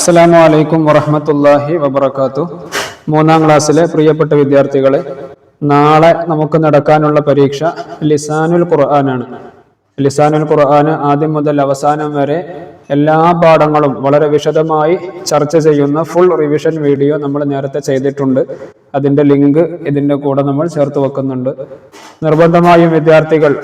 അസ്സലാമു അലൈക്കും വറഹ്മത്തുള്ളാഹി വബറകാതുഹു. മൂന്നാം ക്ലാസ്സിലെ പ്രിയപ്പെട്ട വിദ്യാർത്ഥികളെ, നാളെ നമുക്ക് നടക്കാനുള്ള പരീക്ഷ ലിസാനുൽ ഖുർആനാണ്. ലിസാനുൽ ഖുർആൻ ആദ്യം മുതൽ അവസാനം വരെ എല്ലാ പാഠങ്ങളും വളരെ വിശദമായി ചർച്ച ചെയ്യുന്ന ഫുൾ റിവിഷൻ വീഡിയോ നമ്മൾ നേരത്തെ ചെയ്തിട്ടുണ്ട്. അതിൻ്റെ ലിങ്ക് ഇതിൻ്റെ കൂടെ നമ്മൾ ചേർത്ത് വെക്കുന്നുണ്ട്. നിർബന്ധമായും വിദ്യാർത്ഥികൾ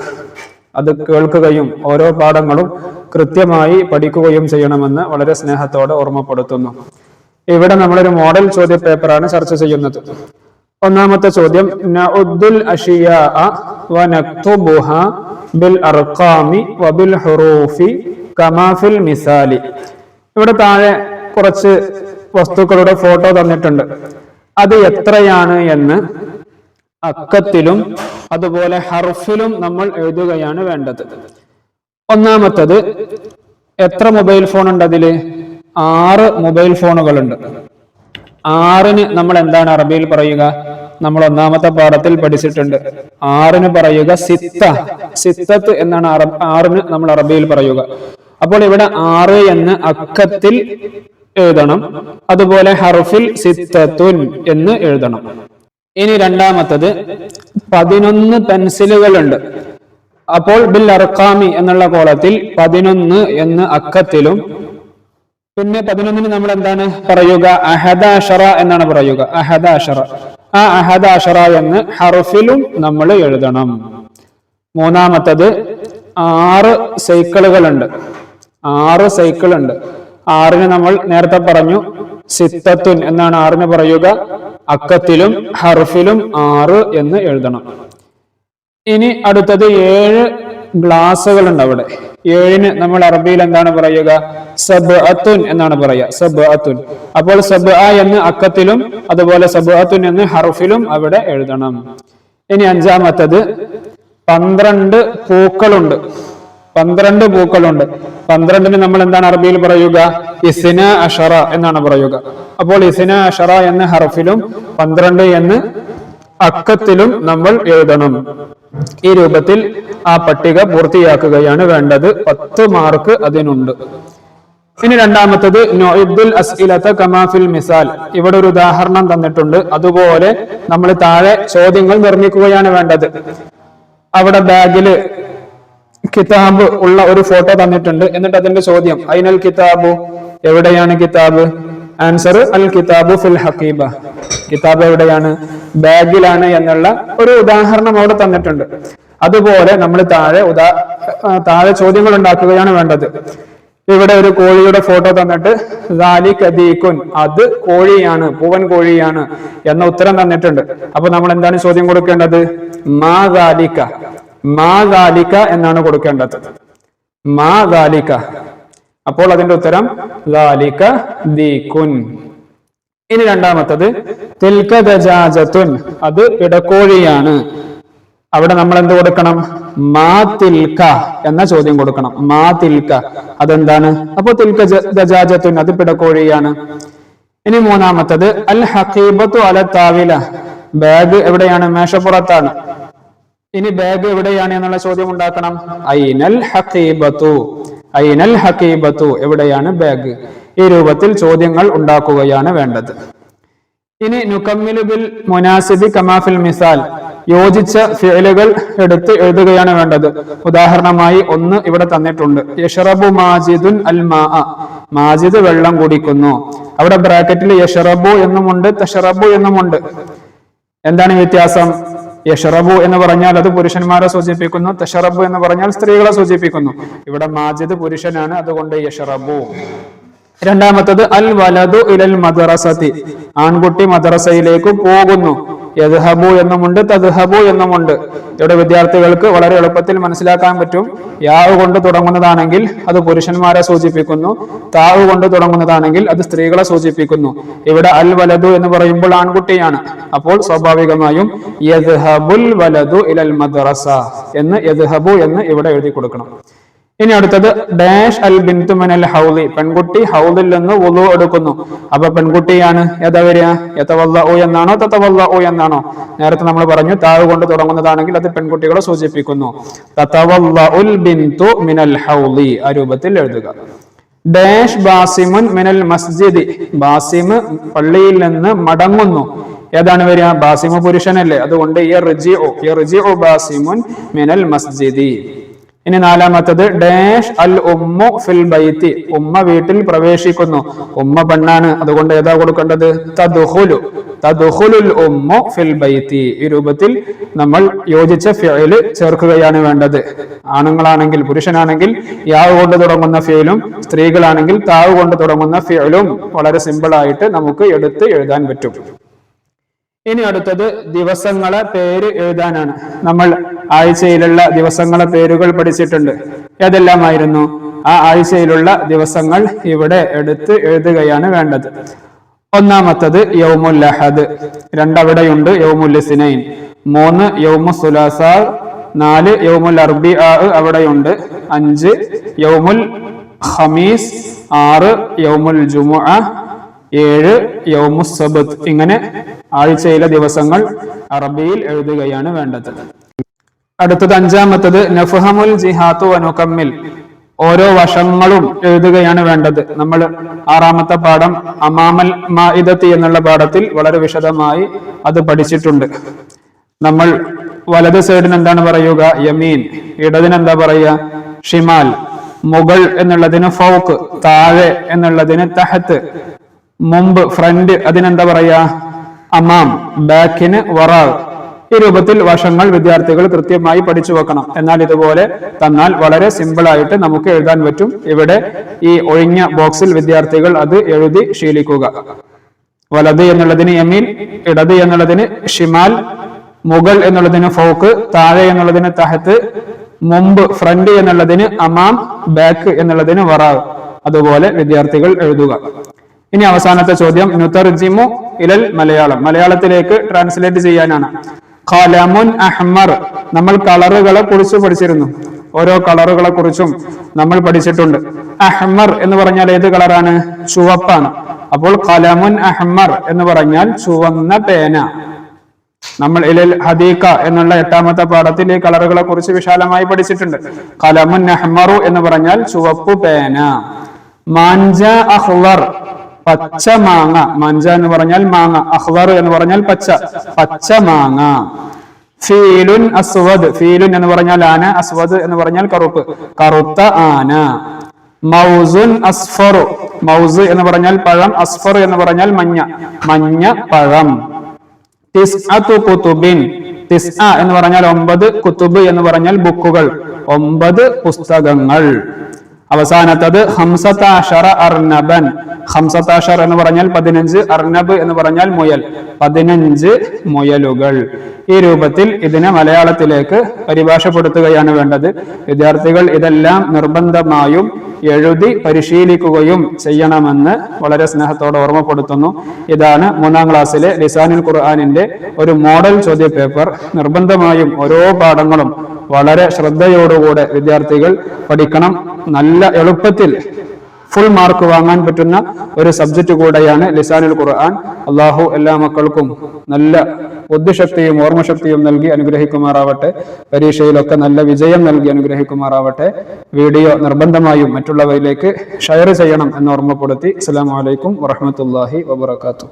അത് കേൾക്കുകയും ഓരോ പാഠങ്ങളും കൃത്യമായി പഠിക്കുകയും ചെയ്യണമെന്ന് വളരെ സ്നേഹത്തോടെ ഓർമ്മപ്പെടുത്തുന്നു. ഇവിടെ നമ്മളൊരു മോഡൽ ചോദ്യ പേപ്പറാണ് ചർച്ച ചെയ്യുന്നത്. ഒന്നാമത്തെ ചോദ്യം, നഉദ്ദുൽ അഷിയാഅ വനക്തുബുഹാ ബിൽ അർഖാമി വബിൽ ഹുറൂഫി കമാ ഫിൽ മിസാലി. ഇവിടെ താഴെ കുറച്ച് വസ്തുക്കളുടെ ഫോട്ടോ തന്നിട്ടുണ്ട്. അത് എത്രയാണ് എന്ന് അക്കത്തിലും അതുപോലെ ഹർഫിലും നമ്മൾ എഴുതുകയാണ് വേണ്ടത്. ഒന്നാമത്തത്, എത്ര മൊബൈൽ ഫോൺ ഉണ്ട്? അതില് 6 മൊബൈൽ ഫോണുകളുണ്ട്. 6-ന് നമ്മൾ എന്താണ് അറബിയിൽ പറയുക? നമ്മൾ ഒന്നാമത്തെ പാഠത്തിൽ പഠിച്ചിട്ടുണ്ട്. 6-ന് പറയുക സിത്ത. സിത്തത്ത് എന്നാണ് 6-ന് നമ്മൾ അറബിയിൽ പറയുക. അപ്പോൾ ഇവിടെ 6 എന്ന് അക്കത്തിൽ എഴുതണം, അതുപോലെ ഹർഫിൽ സിത്തത്തുൻ എന്ന് എഴുതണം. ഇനി രണ്ടാമത്തത്, 11 പെൻസിലുകളുണ്ട്. അപ്പോൾ ബിൽ അർഖാമി എന്നുള്ള കോളത്തിൽ 11 എന്ന് അക്കത്തിലും, പിന്നെ 11-ന് നമ്മൾ എന്താണ് പറയുക? അഹദാശറ എന്നാണ് പറയുക. അഹദാശറ. ആ അഹദാശറ എന്ന് ഹർഫിലും നമ്മൾ എഴുതണം. മൂന്നാമത്തത്, 6 സൈക്കിളുകളുണ്ട്. 6 സൈക്കിളുണ്ട്. 6-ന് നമ്മൾ നേരത്തെ പറഞ്ഞു സിത്തത്തുൻ എന്നാണ് 6-ന് പറയുക. അക്കത്തിലും ഹർഫിലും 6 എന്ന് എഴുതണം. ഇനി അടുത്തത് 7 ഗ്ലാസുകളുണ്ട്. അവിടെ 7-ന് നമ്മൾ അറബിയിൽ എന്താണ് പറയുക? സബ്അത്തുൻ എന്നാണ് പറയുക. സബ്അത്തുൻ. അപ്പോൾ സബ്അ എന്ന് അക്കത്തിലും അതുപോലെ സബ്അത്തുൻ എന്ന് ഹർഫിലും അവിടെ എഴുതണം. ഇനി അഞ്ചാമത്തത്, 12 പൂക്കളുണ്ട്. 12 പൂക്കളുണ്ട്. 12-ന് നമ്മൾ എന്താണ് അറബിയിൽ പറയുക? ഇസ്ന അഷറ എന്നാണ് പറയുക. അപ്പോൾ ഇസ്ന അഷറ എന്ന് ഹർഫിലും 12 എന്ന് അക്കത്തിലും നമ്മൾ എഴുതണം. ഈ രൂപത്തിൽ ആ പട്ടിക പൂർത്തിയാക്കുകയാണ് വേണ്ടത്. 10 മാർക്ക് അതിനുണ്ട്. ഇനി രണ്ടാമത്തത്, നുഇദ്ദുൽ അസ്ഇലത കമാ ഫിൽ മിസാൽ. ഇവിടെ ഒരു ഉദാഹരണം തന്നിട്ടുണ്ട്. അതുപോലെ നമ്മൾ താഴെ ചോദ്യങ്ങൾ നിർമ്മിക്കുകയാണ് വേണ്ടത്. അവിടെ ബാഗില് കിതാബ് ഉള്ള ഒരു ഫോട്ടോ തന്നിട്ടുണ്ട്. എന്നിട്ട് അതിന്റെ ചോദ്യം, ഐനൽ കിതാബു, എവിടെയാണ് കിതാബ്? ആൻസർ, അൽ കിതാബു ഫിൽ ഹഖീബ. കിതാബ് എവിടെയാണ്? ബാഗിലാണ് എന്നുള്ള ഒരു ഉദാഹരണം അവിടെ തന്നിട്ടുണ്ട്. അതുപോലെ നമ്മൾ താഴെ ചോദ്യങ്ങൾ ഉണ്ടാക്കുകയാണ് വേണ്ടത്. ഇവിടെ ഒരു കോഴിയുടെ ഫോട്ടോ തന്നിട്ട് ദാലിക ദീകുൻ, അത് കോഴിയാണ്, പൂവൻ കോഴിയാണ് എന്ന ഉത്തരം തന്നിട്ടുണ്ട്. അപ്പൊ നമ്മൾ എന്താണ് ചോദ്യം കൊടുക്കേണ്ടത്? മാ ദാലിക. മാ ദാലിക എന്നാണ് കൊടുക്കേണ്ടത്. മാ ദാലിക. അപ്പോൾ അതിന്റെ ഉത്തരം ദാലിക ദീകുൻ. ഇനി രണ്ടാമത്തത്, തിൽക ദജാജത്തുൻ, അത് പിടക്കോഴിയാണ്. അവിടെ നമ്മൾ എന്ത് കൊടുക്കണം? മാ തിൽക എന്ന ചോദ്യം കൊടുക്കണം. മാ തിൽക, അതെന്താണ്? അപ്പൊ തിൽക ദജാജത്തുൻ, അത് പിടക്കോഴിയാണ്. ഇനി മൂന്നാമത്തത്, അൽ ഹഖീബത്തു അല താവില, ബാഗ് എവിടെയാണ്? മേശപ്പുറത്താണ്. ഇനി ബാഗ് എവിടെയാണ് എന്നുള്ള ചോദ്യം ഉണ്ടാക്കണം. ഐനൽ ഹഖീബത്തു. ഐനൽ ഹഖീബത്തു, എവിടെയാണ് ബാഗ്? ഈ രൂപത്തിൽ ചോദ്യങ്ങൾ ഉണ്ടാക്കുകയാണ് വേണ്ടത്. ഇനി നുകമ്മിലു ബിൽ മുനാസിബി കമാ ഫിൽ മിസാൽ, യോജിച്ച ഫിഅലുകൾ എടുത്ത് എഴുതുകയാണ് വേണ്ടത്. ഉദാഹരണമായി 1 ഇവിടെ തന്നിട്ടുണ്ട്. യശ്റബു മാജിദുൻ അൽ മാഅ, മാജിദ് വെള്ളം കുടിക്കുന്നു. അവിടെ ബ്രാക്കറ്റിൽ യശ്റബു എന്നുമുണ്ട് തശ്റബു എന്നുമുണ്ട്. എന്താണ് വ്യത്യാസം? യശ്റബു എന്ന് പറഞ്ഞാൽ അത് പുരുഷന്മാരെ സൂചിപ്പിക്കുന്നു, തശ്റബു എന്ന് പറഞ്ഞാൽ സ്ത്രീകളെ സൂചിപ്പിക്കുന്നു. ഇവിടെ മാജിദ് പുരുഷനാണ്, അതുകൊണ്ട് യശ്റബു. രണ്ടാമത്തത്, അൽ വലദു ഇലൽ മദ്റസതി, ആൺകുട്ടി മദ്രസയിലേക്ക് പോകുന്നു. യദ്ഹബു എന്നുമുണ്ട് തദ്ഹബു എന്നുമുണ്ട്. ഇവിടെ വിദ്യാർത്ഥികൾക്ക് വളരെ എളുപ്പത്തിൽ മനസ്സിലാക്കാൻ പറ്റും. യാവ് കൊണ്ട് തുടങ്ങുന്നതാണെങ്കിൽ അത് പുരുഷന്മാരെ സൂചിപ്പിക്കുന്നു, താവ് കൊണ്ട് തുടങ്ങുന്നതാണെങ്കിൽ അത് സ്ത്രീകളെ സൂചിപ്പിക്കുന്നു. ഇവിടെ അൽ വലദു എന്ന് പറയുമ്പോൾ ആൺകുട്ടിയാണ്. അപ്പോൾ സ്വാഭാവികമായും യദ്ഹബുൽ വലദു ഇലൽ മദ്റസ എന്ന് യദ്ഹബു എന്ന് ഇവിടെ എഴുതി കൊടുക്കണം. ഇനി അടുത്തത്, ഡാഷ് അൽ ബിന്തു മിനൽ ഹൗളി, പെൺകുട്ടി ഹൗളിൽ നിന്ന് വുളു എടുക്കുന്നു. അപ്പൊ പെൺകുട്ടിയാണ്. ഏതാ വരിക? യതവല്ലഉ എന്നാണോ തതവല്ലഉ എന്നാണോ? നേരത്തെ നമ്മൾ പറഞ്ഞു താവ് കൊണ്ട് തുടങ്ങുന്നതാണെങ്കിൽ അത് പെൺകുട്ടികളെ സൂചിപ്പിക്കുന്നു. തതവല്ലഉൽ ബിന്തു മിനൽ ഹൗളി, ആ രൂപത്തിൽ എഴുതുക. ഡാഷ് ബാസിമുൻ മിനൽ മസ്ജിദി, ബാസിമ് പള്ളിയിൽ നിന്ന് മടങ്ങുന്നു. ഏതാണ് വരിക? ബാസിമു പുരുഷനല്ലേ, അതുകൊണ്ട് യർജിഉ ബാസിമുൻ മിനൽ മസ്ജിദി. ഇനി നാലാമത്തത് ഡാഷ് അൽ ഉമ്മു ഫിൽ ബൈത്തി, ഉമ്മ വീട്ടിൽ പ്രവേശിക്കുന്നു. ഉമ്മ പെണ്ണാണ്, അതുകൊണ്ട് ഏതാ കൊടുക്കേണ്ടത്? തദ്ഖുലുൽ ഉമ്മു ഫിൽ ബൈത്തി. ഈ രൂപത്തിൽ നമ്മൾ യോജിച്ച ഫിഅല് ചേർക്കുകയാണ് വേണ്ടത്. ആണുങ്ങളാണെങ്കിൽ, പുരുഷനാണെങ്കിൽ യാവ് കൊണ്ട് തുടങ്ങുന്ന ഫിഅലും, സ്ത്രീകളാണെങ്കിൽ താവ് കൊണ്ട് തുടങ്ങുന്ന ഫിഅലും വളരെ സിമ്പിൾ ആയിട്ട് നമുക്ക് എടുത്ത് എഴുതാൻ പറ്റും. ഇനി അടുത്തത് ദിവസങ്ങളെ പേര് എഴുതാനാണ്. നമ്മൾ ആഴ്ചയിലുള്ള ദിവസങ്ങളെ പേരുകൾ പഠിച്ചിട്ടുണ്ട്. ഏതെല്ലാമായിരുന്നു? ആ ആഴ്ചയിലുള്ള ദിവസങ്ങൾ ഇവിടെ എടുത്ത് എഴുതുകയാണ് വേണ്ടത്. ഒന്നാമത്തത് യൗമുൽ അഹദ്, രണ്ടവിടെയുണ്ട് യൗമുൽ ഇസ്നൈൻ. 3 യൗമുൽ സുലാസ, 4 യൗമുൽ അർബിഅ അവിടെയുണ്ട്. 5 യൗമുൽ ഖമീസ്, 6 യൗമുൽ ജുമുഅ, 7 യൗമുൽ സബ്ത്. ഇങ്ങനെ ആഴ്ചയിലെ ദിവസങ്ങൾ അറബിയിൽ എഴുതുകയാണ് വേണ്ടത്. അടുത്തത് അഞ്ചാമത്തത് നഫ്ഹമുൽ ജിഹാത്തു വനുകമ്മിൽ, ഓരോ വശങ്ങളും എഴുതുകയാണ് വേണ്ടത്. നമ്മൾ 6ാമത്തെ പാഠം അമാമൽ മാഇദത്തി എന്നുള്ള പാഠത്തിൽ വളരെ വിശദമായി അത് പഠിച്ചിട്ടുണ്ട്. നമ്മൾ വലത് സൈഡിന് എന്താണ് പറയുക? യമീൻ. ഇടതിന് എന്താ പറയുക? ഷിമാൽ. മുകൾ എന്നുള്ളതിന് ഫൗക്ക്, താഴെ എന്നുള്ളതിന് തഹത്ത്. മുമ്പ് ഫ്രണ്ട്, അതിനെന്താ പറയാ? അമാം. ബാക്കിന് വറാ. ഈ രൂപത്തിൽ വശങ്ങൾ വിദ്യാർത്ഥികൾ കൃത്യമായി പഠിച്ചു വെക്കണം. എന്നാൽ ഇതുപോലെ തന്നാൽ വളരെ സിമ്പിൾ ആയിട്ട് നമുക്ക് എഴുതാൻ പറ്റും. ഇവിടെ ഈ ഒഴിഞ്ഞ ബോക്സിൽ വിദ്യാർത്ഥികൾ അത് എഴുതി ശീലിക്കുക. വലത് എന്നുള്ളതിന് യമീൻ, ഇടത് എന്നുള്ളതിന് ഷിമാൽ, മുകൾ എന്നുള്ളതിന് ഫൗക്ക്, താഴെ എന്നുള്ളതിന് തഹത്ത്, മുമ്പ് ഫ്രണ്ട് എന്നുള്ളതിന് അമാം, ബാക്ക് എന്നുള്ളതിന് വറാ. അതുപോലെ വിദ്യാർത്ഥികൾ എഴുതുക. ഇനി അവസാനത്തെ ചോദ്യം നുതർജിമു ഇലൽ മലയാളം, മലയാളത്തിലേക്ക് ട്രാൻസ്ലേറ്റ് ചെയ്യാനാണ്. ഖലമുൻ അഹ്മർ, നമ്മൾ കളറുകളെ കുറിച്ച് പഠിച്ചിരുന്നു. ഓരോ കളറുകളെ കുറിച്ചും നമ്മൾ പഠിച്ചിട്ടുണ്ട്. അഹ്മർ എന്ന് പറഞ്ഞാൽ ഏത് കളറാണ്? ചുവപ്പാണ്. അപ്പോൾ ഖലമുൻ അഹ്മർ എന്ന് പറഞ്ഞാൽ ചുവന്ന പേന. നമ്മൾ ഇലൽ ഹദീഖ എന്നുള്ള 8ാമത്തെ പാഠത്തിൽ ഈ കളറുകളെ കുറിച്ച് വിശാലമായി പഠിച്ചിട്ടുണ്ട്. ഖലമുൻ അഹ്മറു എന്ന് പറഞ്ഞാൽ ചുവപ്പു പേന. മാഞ്ച അഖ്ളർ, പച്ച മാങ്ങ. മാഞ്ച എന്ന് പറഞ്ഞാൽ മാങ്ങ, അഖ്ളർ എന്ന് പറഞ്ഞാൽ പച്ച, പച്ച മാങ്ങ. ഫീലുൻ അസ്വദ്, ഫീലുൻ എന്ന് പറഞ്ഞാൽ ആന, അസ്വദ് എന്ന് പറഞ്ഞാൽ കറുപ്പ്, കറുത്ത ആന. മൗസുൻ അസ്ഫറു, മൗസ് എന്ന് പറഞ്ഞാൽ പഴം, അസ്ഫർ എന്ന് പറഞ്ഞാൽ മഞ്ഞ, മഞ്ഞ പഴം. തിസ്അതു കുതുബിൻ, തിസ്അ എന്ന് പറഞ്ഞാൽ 9, കുതുബ് എന്ന് പറഞ്ഞാൽ ബുക്കുകൾ, 9 പുസ്തകങ്ങൾ. അവസാനത്തത് 15 അർനബൻ, 15 എന്ന് പറഞ്ഞാൽ 15, അർനബ് എന്ന് പറഞ്ഞാൽ മുയൽ, 15 മുയലുകൾ. ഈ രൂപത്തിൽ ഇതിനെ മലയാളത്തിലേക്ക് പരിഭാഷപ്പെടുത്തുകയാണ് വേണ്ടത്. വിദ്യാർത്ഥികൾ ഇതെല്ലാം നിർബന്ധമായും എഴുതി പരിശീലിക്കുകയും ചെയ്യണമെന്ന് വളരെ സ്നേഹത്തോടെ ഓർമ്മപ്പെടുത്തുന്നു. ഇതാണ് 3ാം ക്ലാസ്സിലെ ലിസാനുൽ ഖുർആനിന്റെ ഒരു മോഡൽ ചോദ്യ പേപ്പർ. നിർബന്ധമായും ഓരോ പാഠങ്ങളും വളരെ ശ്രദ്ധയോടുകൂടെ വിദ്യാർത്ഥികൾ പഠിക്കണം. നല്ല എളുപ്പത്തിൽ ഫുൾ മാർക്ക് വാങ്ങാൻ പറ്റുന്ന ഒരു സബ്ജക്റ്റ് കൂടെയാണ് ലിസാനുൽ ഖുർആൻ. അള്ളാഹു എല്ലാ മക്കൾക്കും നല്ല ബുദ്ധിശക്തിയും ഓർമ്മശക്തിയും നൽകി അനുഗ്രഹിക്കുമാറാവട്ടെ. പരീക്ഷയിലൊക്കെ നല്ല വിജയം നൽകി അനുഗ്രഹിക്കുമാറാവട്ടെ. വീഡിയോ നിർബന്ധമായും മറ്റുള്ളവരിലേക്ക് ഷെയർ ചെയ്യണം എന്ന് ഓർമ്മപ്പെടുത്തി. അസ്സലാമു അലൈക്കും വറഹ്മത്തുള്ളാഹി വബറകാതുഹു.